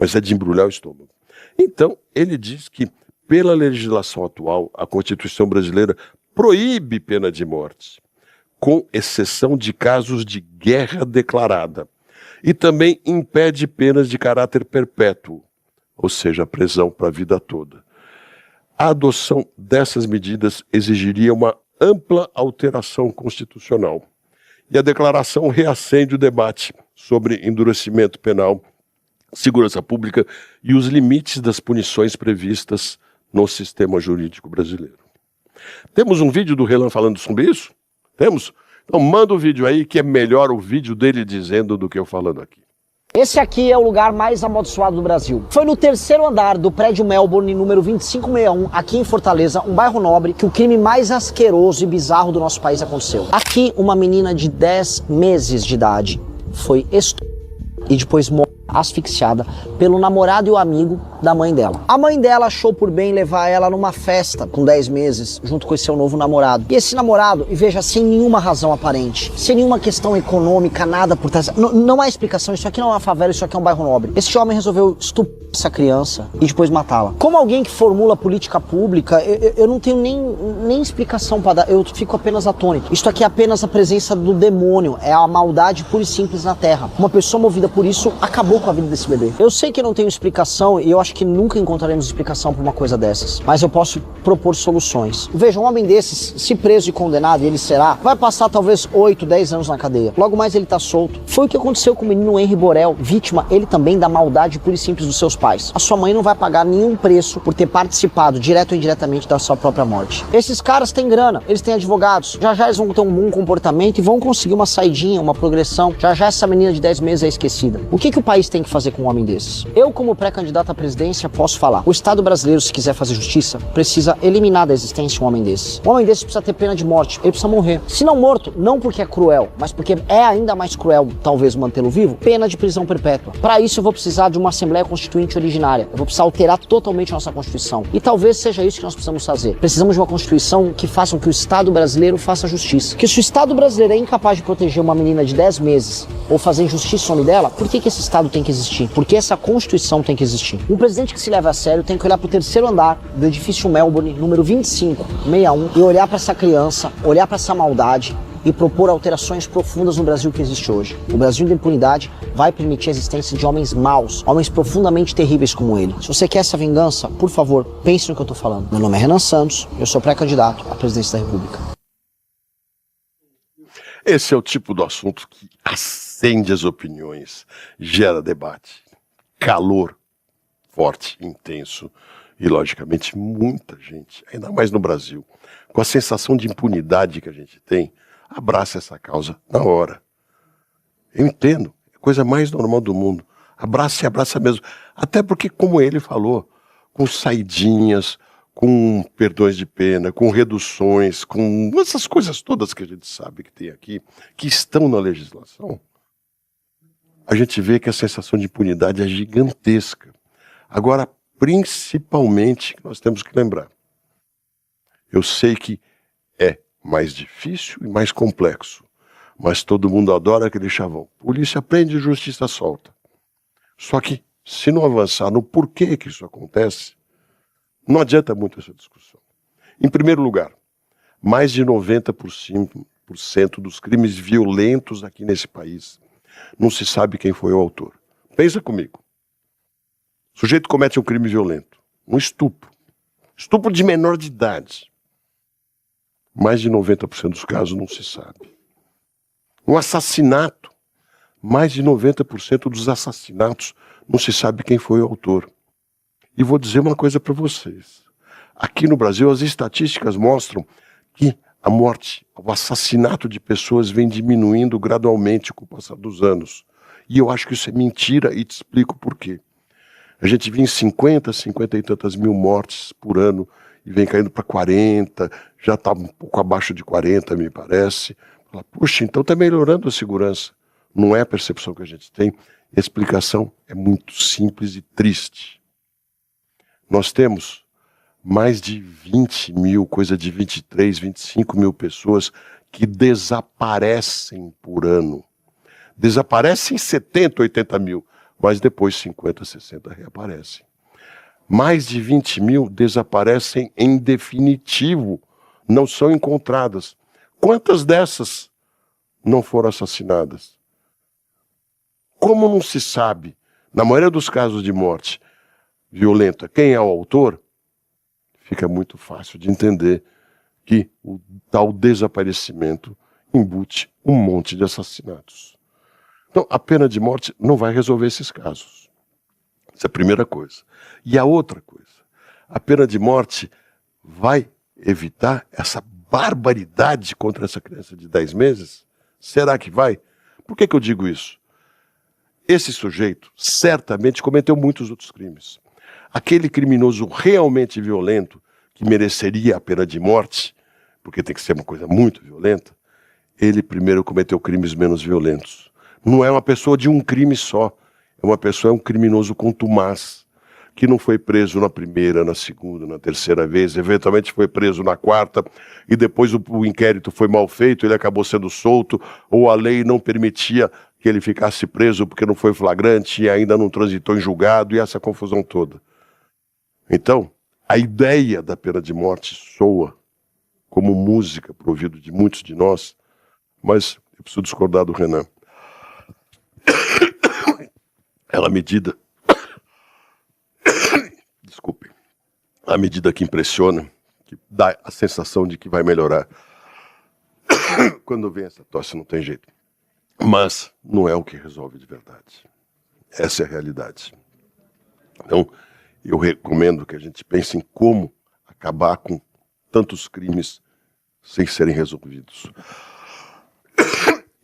mas é de embrulhar o estômago. Então, ele diz que, pela legislação atual, a Constituição brasileira proíbe pena de morte, com exceção de casos de guerra declarada, e também impede penas de caráter perpétuo, ou seja, a prisão para a vida toda. A adoção dessas medidas exigiria uma ampla alteração constitucional. E a declaração reacende o debate sobre endurecimento penal, segurança pública e os limites das punições previstas no sistema jurídico brasileiro. Temos um vídeo do Relan falando sobre isso? Temos? Então manda o vídeo aí, que é melhor o vídeo dele dizendo do que eu falando aqui. Esse aqui é o lugar mais amaldiçoado do Brasil. Foi no terceiro andar do prédio Melbourne, número 2561, aqui em Fortaleza, um bairro nobre, que o crime mais asqueroso e bizarro do nosso país aconteceu. Aqui, uma menina de 10 meses de idade foi estuprada e depois morreu asfixiada pelo namorado e o amigo da mãe dela. A mãe dela achou por bem levar ela numa festa com 10 meses, junto com esse seu novo namorado. E esse namorado, e veja, sem nenhuma razão aparente, sem nenhuma questão econômica, nada por trás, não há explicação, isso aqui não é uma favela, isso aqui é um bairro nobre. Esse homem resolveu estuprar essa criança e depois matá-la. Como alguém que formula política pública, eu não tenho nem explicação para dar, eu fico apenas atônito. Isto aqui é apenas a presença do demônio, é a maldade pura e simples na Terra. Uma pessoa movida por isso acabou com a vida desse bebê. Eu sei que não tenho explicação e eu acho que nunca encontraremos explicação para uma coisa dessas, mas eu posso propor soluções. Veja, um homem desses, se preso e condenado, e ele será, vai passar talvez 8, 10 anos na cadeia. Logo mais ele tá solto. Foi o que aconteceu com o menino Henry Borel, vítima, ele também, da maldade pura e simples dos seus pais. A sua mãe não vai pagar nenhum preço por ter participado, direto ou indiretamente, da sua própria morte. Esses caras têm grana, eles têm advogados, já eles vão ter um bom comportamento e vão conseguir uma saidinha, uma progressão. Já essa menina de 10 meses é esquecida. O que o país tem que fazer com um homem desses? Eu, como pré-candidato à presidência, posso falar. O Estado brasileiro, se quiser fazer justiça, precisa eliminar da existência um homem desse. Um homem desse precisa ter pena de morte, ele precisa morrer. Se não morto, não porque é cruel, mas porque é ainda mais cruel, talvez, mantê-lo vivo, pena de prisão perpétua. Para isso eu vou precisar de uma Assembleia Constituinte originária. Eu vou precisar alterar totalmente a nossa Constituição. E talvez seja isso que nós precisamos fazer. Precisamos de uma Constituição que faça com que o Estado brasileiro faça justiça. Que se o Estado brasileiro é incapaz de proteger uma menina de 10 meses ou fazer injustiça ao nome dela, por que esse Estado tem que existir? Por que essa Constituição tem que existir? Um presidente que se leva a sério tem que olhar para o terceiro andar do edifício Melbourne, número 2561, e olhar para essa criança, olhar para essa maldade e propor alterações profundas no Brasil que existe hoje. O Brasil da impunidade vai permitir a existência de homens maus, homens profundamente terríveis como ele. Se você quer essa vingança, por favor, pense no que eu estou falando. Meu nome é Renan Santos, eu sou pré-candidato à presidência da República. Esse é o tipo do assunto que acende as opiniões, gera debate, calor forte, intenso e, logicamente, muita gente, ainda mais no Brasil, com a sensação de impunidade que a gente tem, abraça essa causa na hora. Eu entendo, é a coisa mais normal do mundo. Abraça e abraça mesmo. Até porque, como ele falou, com saidinhas, com perdões de pena, com reduções, com essas coisas todas que a gente sabe que tem aqui, que estão na legislação, a gente vê que a sensação de impunidade é gigantesca. Agora, principalmente, nós temos que lembrar, eu sei que é mais difícil e mais complexo, mas todo mundo adora aquele chavão. Polícia prende, justiça solta. Só que, se não avançar no porquê que isso acontece, não adianta muito essa discussão. Em primeiro lugar, mais de 90% dos crimes violentos aqui nesse país não se sabe quem foi o autor. Pensa comigo. O sujeito comete um crime violento, um estupro de menor de idade. Mais de 90% dos casos não se sabe. Um assassinato, mais de 90% dos assassinatos não se sabe quem foi o autor. E vou dizer uma coisa para vocês. Aqui no Brasil, as estatísticas mostram que a morte, o assassinato de pessoas vem diminuindo gradualmente com o passar dos anos. E eu acho que isso é mentira e te explico por quê. A gente vinha em 50 e tantas mil mortes por ano e vem caindo para 40, já está um pouco abaixo de 40, me parece. Fala, puxa, então está melhorando a segurança. Não é a percepção que a gente tem. A explicação é muito simples e triste. Nós temos mais de 20 mil, coisa de 23, 25 mil pessoas que desaparecem por ano. Desaparecem 70, 80 mil. mas depois 50, 60 reaparecem. Mais de 20 mil desaparecem em definitivo, não são encontradas. Quantas dessas não foram assassinadas? Como não se sabe, na maioria dos casos de morte violenta, quem é o autor, fica muito fácil de entender que o tal desaparecimento embute um monte de assassinatos. Então, a pena de morte não vai resolver esses casos. Essa é a primeira coisa. E a outra coisa, a pena de morte vai evitar essa barbaridade contra essa criança de 10 meses? Será que vai? Por que eu digo isso? Esse sujeito certamente cometeu muitos outros crimes. Aquele criminoso realmente violento, que mereceria a pena de morte, porque tem que ser uma coisa muito violenta, ele primeiro cometeu crimes menos violentos. Não é uma pessoa de um crime só. É um criminoso contumaz, que não foi preso na primeira, na segunda, na terceira vez, eventualmente foi preso na quarta, e depois o inquérito foi mal feito, ele acabou sendo solto, ou a lei não permitia que ele ficasse preso porque não foi flagrante e ainda não transitou em julgado, e essa confusão toda. Então, a ideia da pena de morte soa como música para o ouvido de muitos de nós, mas eu preciso discordar do Renan. Ela, à medida... Desculpe. À medida que impressiona, que dá a sensação de que vai melhorar. Quando vem essa tosse não tem jeito. Mas não é o que resolve de verdade. Essa é a realidade. Então, eu recomendo que a gente pense em como acabar com tantos crimes sem serem resolvidos.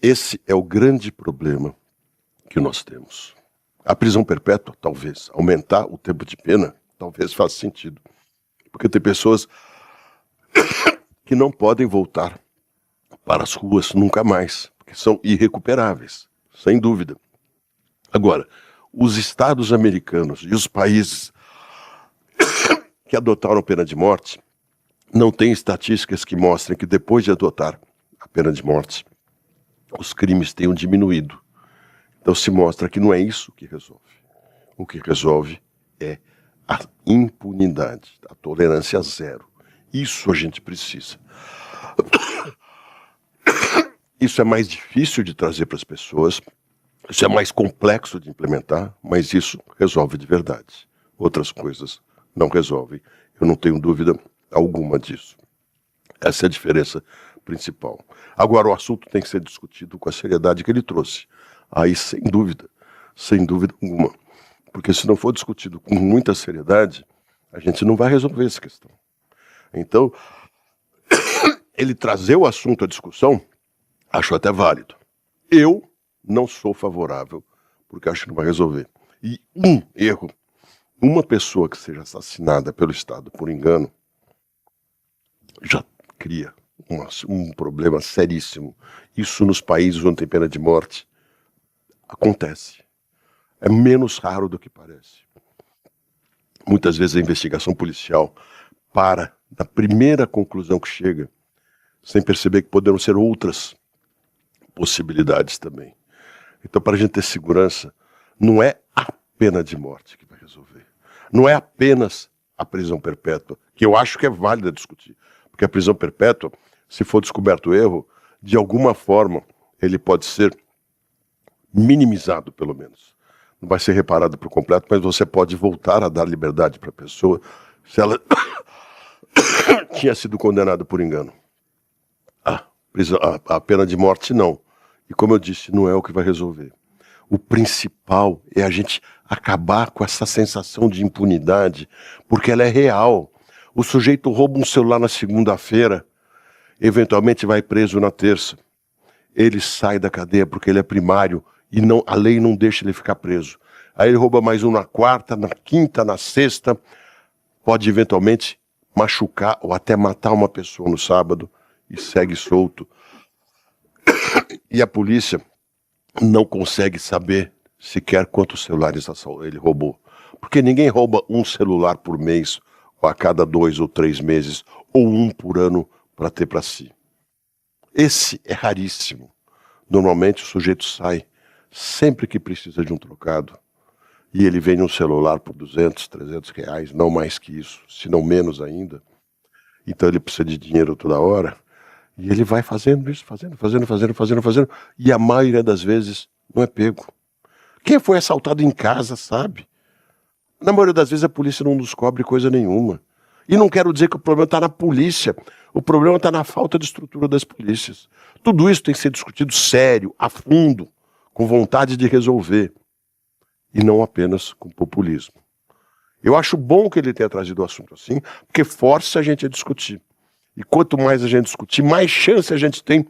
Esse é o grande problema que nós temos. A prisão perpétua, talvez, aumentar o tempo de pena, talvez faça sentido. Porque tem pessoas que não podem voltar para as ruas nunca mais, porque são irrecuperáveis, sem dúvida. Agora, os estados americanos e os países que adotaram a pena de morte não têm estatísticas que mostrem que depois de adotar a pena de morte, os crimes tenham diminuído. Então se mostra que não é isso que resolve. O que resolve é a impunidade, a tolerância zero. Isso a gente precisa. Isso é mais difícil de trazer para as pessoas, isso é mais complexo de implementar, mas isso resolve de verdade. Outras coisas não resolvem. Eu não tenho dúvida alguma disso. Essa é a diferença principal. Agora, o assunto tem que ser discutido com a seriedade que ele trouxe. Aí, sem dúvida alguma. Porque se não for discutido com muita seriedade, a gente não vai resolver essa questão. Então, ele trazer o assunto à discussão, acho até válido. Eu não sou favorável, porque acho que não vai resolver. E um erro, uma pessoa que seja assassinada pelo Estado por engano, já cria um problema seríssimo. Isso nos países onde tem pena de morte acontece. É menos raro do que parece. Muitas vezes a investigação policial para na primeira conclusão que chega, sem perceber que poderão ser outras possibilidades também. Então, para a gente ter segurança, não é a pena de morte que vai resolver. Não é apenas a prisão perpétua, que eu acho que é válida discutir. Porque a prisão perpétua, se for descoberto o erro, de alguma forma ele pode ser minimizado, pelo menos. Não vai ser reparado por completo, mas você pode voltar a dar liberdade para a pessoa se ela tinha sido condenada por engano. A pena de morte, não. E como eu disse, não é o que vai resolver. O principal é a gente acabar com essa sensação de impunidade, porque ela é real. O sujeito rouba um celular na segunda-feira, eventualmente vai preso na terça. Ele sai da cadeia porque ele é primário e a lei não deixa ele ficar preso. Aí ele rouba mais um na quarta, na quinta, na sexta, pode eventualmente machucar ou até matar uma pessoa no sábado e segue solto. E a polícia não consegue saber sequer quantos celulares ele roubou. Porque ninguém rouba um celular por mês, ou a cada 2 ou 3 meses, ou um por ano para ter para si. Esse é raríssimo. Normalmente o sujeito sai sempre que precisa de um trocado e ele vende um celular por 200, 300 reais, não mais que isso, se não menos ainda. Então ele precisa de dinheiro toda hora. E ele vai fazendo isso, fazendo. E a maioria das vezes não é pego. Quem foi assaltado em casa sabe. Na maioria das vezes a polícia não descobre coisa nenhuma. E não quero dizer que o problema está na polícia. O problema está na falta de estrutura das polícias. Tudo isso tem que ser discutido sério, a fundo, com vontade de resolver. E não apenas com populismo. Eu acho bom que ele tenha trazido o assunto assim, porque força a gente a discutir. E quanto mais a gente discutir, mais chance a gente tem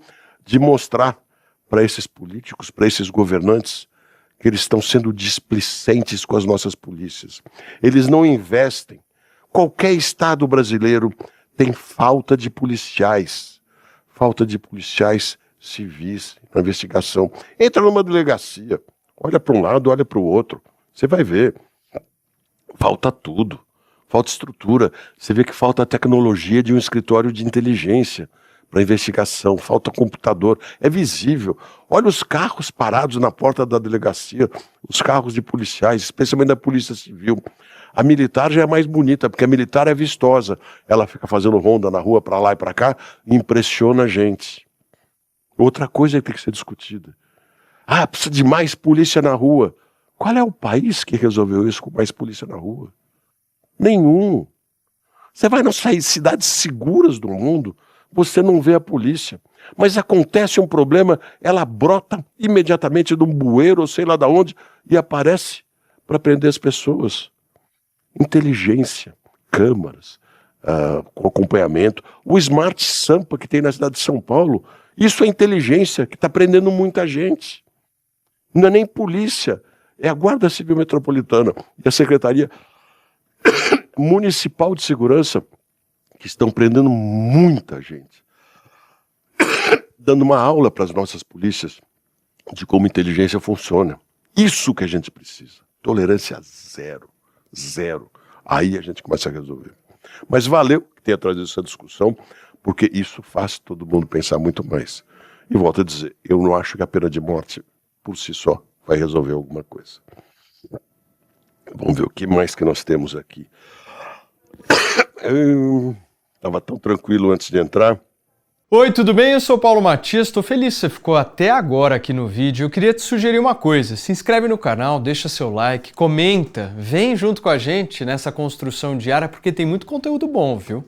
de mostrar para esses políticos, para esses governantes, que eles estão sendo displicentes com as nossas polícias. Eles não investem. Qualquer estado brasileiro tem falta de policiais civis na investigação. Entra numa delegacia, olha para um lado, olha para o outro, você vai ver. Falta tudo, falta estrutura. Você vê que falta a tecnologia de um escritório de inteligência para investigação, falta computador, é visível. Olha os carros parados na porta da delegacia, os carros de policiais, especialmente da Polícia Civil. A militar já é mais bonita, porque a militar é vistosa. Ela fica fazendo ronda na rua para lá e para cá e impressiona a gente. Outra coisa que tem que ser discutida. Precisa de mais polícia na rua. Qual é o país que resolveu isso com mais polícia na rua? Nenhum. Você vai nas cidades seguras do mundo, você não vê a polícia. Mas acontece um problema, ela brota imediatamente de um bueiro, ou sei lá de onde, e aparece para prender as pessoas. Inteligência, câmaras, com acompanhamento. O Smart Sampa que tem na cidade de São Paulo, isso é inteligência que está prendendo muita gente. Não é nem polícia, é a Guarda Civil Metropolitana e a Secretaria Municipal de Segurança que estão prendendo muita gente. Dando uma aula para as nossas polícias de como inteligência funciona. Isso que a gente precisa. Tolerância zero. Zero. Aí a gente começa a resolver. Mas valeu que tenha trazido essa discussão, porque isso faz todo mundo pensar muito mais. E volto a dizer, eu não acho que a pena de morte, por si só, vai resolver alguma coisa. Vamos ver o que mais que nós temos aqui. Estava tão tranquilo antes de entrar. Oi, tudo bem? Eu sou o Paulo Matias, estou feliz que você ficou até agora aqui no vídeo. Eu queria te sugerir uma coisa, se inscreve no canal, deixa seu like, comenta, vem junto com a gente nessa construção diária porque tem muito conteúdo bom, viu?